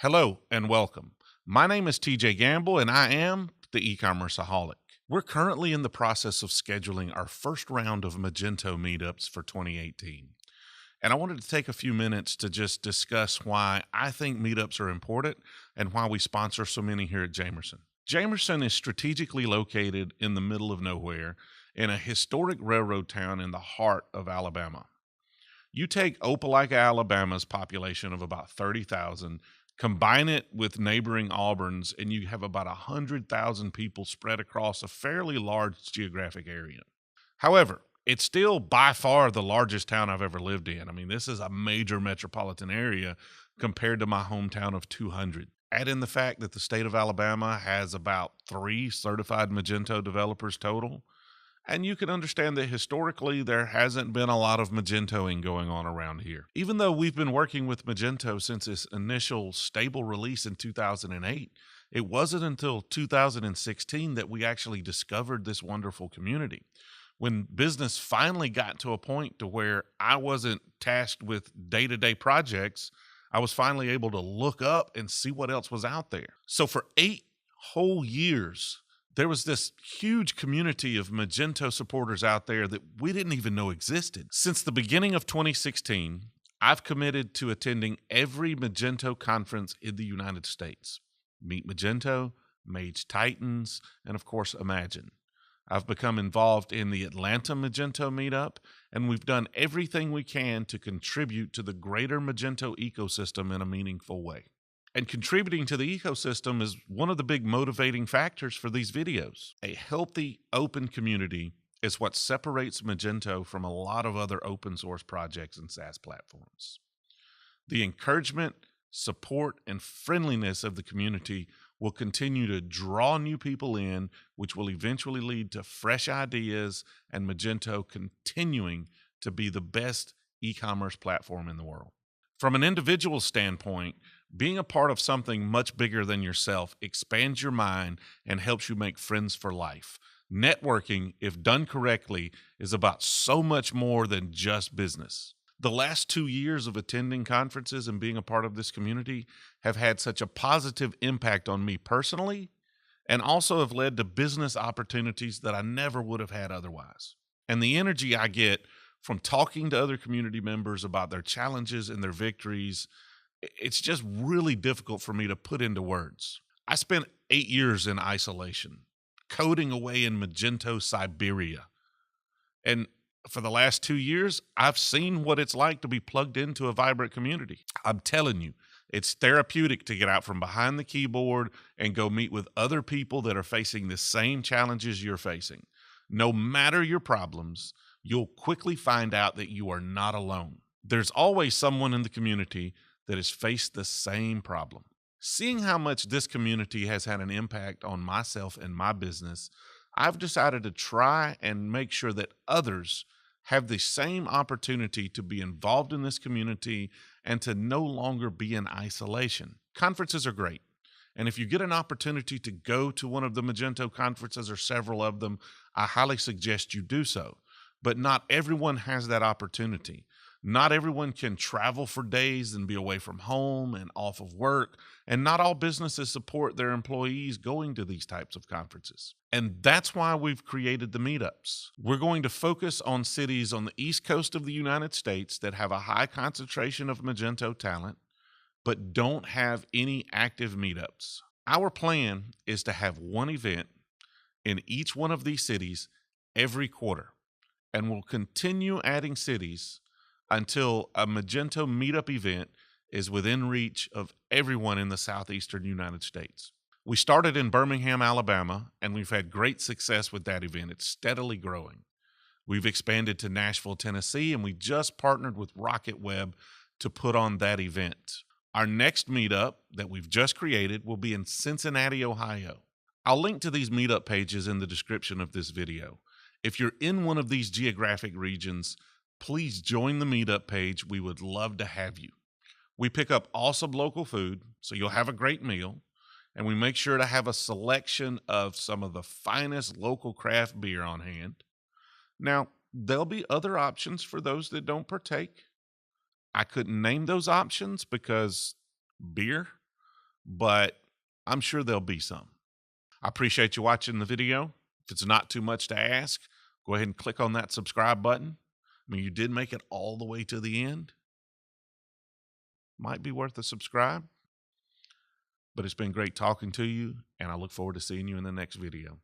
Hello and welcome. My name is TJ Gamble and I am the eCommerceaholic. We're currently in the process of scheduling our first round of Magento Meetups for 2018. And I wanted to take a few minutes to just discuss why I think meetups are important and why we sponsor so many here at Jamerson. Jamerson is strategically located in the middle of nowhere in a historic railroad town in the heart of Alabama. You take Opelika, Alabama's population of about 30,000, combine it with neighboring Auburn's, and you have about 100,000 people spread across a fairly large geographic area. However, it's still by far the largest town I've ever lived in. I mean, this is a major metropolitan area compared to my hometown of 200. Add in the fact that the state of Alabama has about 3 certified Magento developers total, and you can understand that historically there hasn't been a lot of Magentoing going on around here. Even though we've been working with Magento since its initial stable release in 2008, it wasn't until 2016 that we actually discovered this wonderful community. When business finally got to a point to where I wasn't tasked with day-to-day projects, I was finally able to look up and see what else was out there. So for 8 whole years, there was this huge community of Magento supporters out there that we didn't even know existed. Since the beginning of 2016, I've committed to attending every Magento conference in the United States. Meet Magento, Mage Titans, and of course, Imagine. I've become involved in the Atlanta Magento Meetup, and we've done everything we can to contribute to the greater Magento ecosystem in a meaningful way. And contributing to the ecosystem is one of the big motivating factors for these videos. A healthy, open community is what separates Magento from a lot of other open source projects and SaaS platforms. The encouragement, support, and friendliness of the community will continue to draw new people in, which will eventually lead to fresh ideas and Magento continuing to be the best e-commerce platform in the world. From an individual standpoint, being a part of something much bigger than yourself expands your mind and helps you make friends for life. Networking, if done correctly, is about so much more than just business. The last 2 years of attending conferences and being a part of this community have had such a positive impact on me personally, and also have led to business opportunities that I never would have had otherwise. And the energy I get from talking to other community members about their challenges and their victories, it's just really difficult for me to put into words. I spent 8 years in isolation, coding away in Magento Siberia. And for the last 2 years, I've seen what it's like to be plugged into a vibrant community. I'm telling you, it's therapeutic to get out from behind the keyboard and go meet with other people that are facing the same challenges you're facing. No matter your problems, you'll quickly find out that you are not alone. There's always someone in the community that has faced the same problem. Seeing how much this community has had an impact on myself and my business, I've decided to try and make sure that others have the same opportunity to be involved in this community and to no longer be in isolation. Conferences are great. And if you get an opportunity to go to one of the Magento conferences or several of them, I highly suggest you do so. But not everyone has that opportunity. Not everyone can travel for days and be away from home and off of work, and not all businesses support their employees going to these types of conferences. And that's why we've created the meetups. We're going to focus on cities on the East Coast of the United States that have a high concentration of Magento talent, but don't have any active meetups. Our plan is to have one event in each one of these cities every quarter, and we'll continue adding cities until a Magento Meetup event is within reach of everyone in the southeastern United States. We started in Birmingham, Alabama, and we've had great success with that event. It's steadily growing. We've expanded to Nashville, Tennessee, and we just partnered with Rocket Web to put on that event. Our next meetup that we've just created will be in Cincinnati, Ohio. I'll link to these meetup pages in the description of this video. If you're in one of these geographic regions, please join the meetup page. We would love to have you. We pick up awesome local food, so you'll have a great meal, and we make sure to have a selection of some of the finest local craft beer on hand. Now, there'll be other options for those that don't partake. I couldn't name those options because beer, but I'm sure there'll be some. I appreciate you watching the video. If it's not too much to ask, go ahead and click on that subscribe button. I mean, you did make it all the way to the end. Might be worth a subscribe. But it's been great talking to you, and I look forward to seeing you in the next video.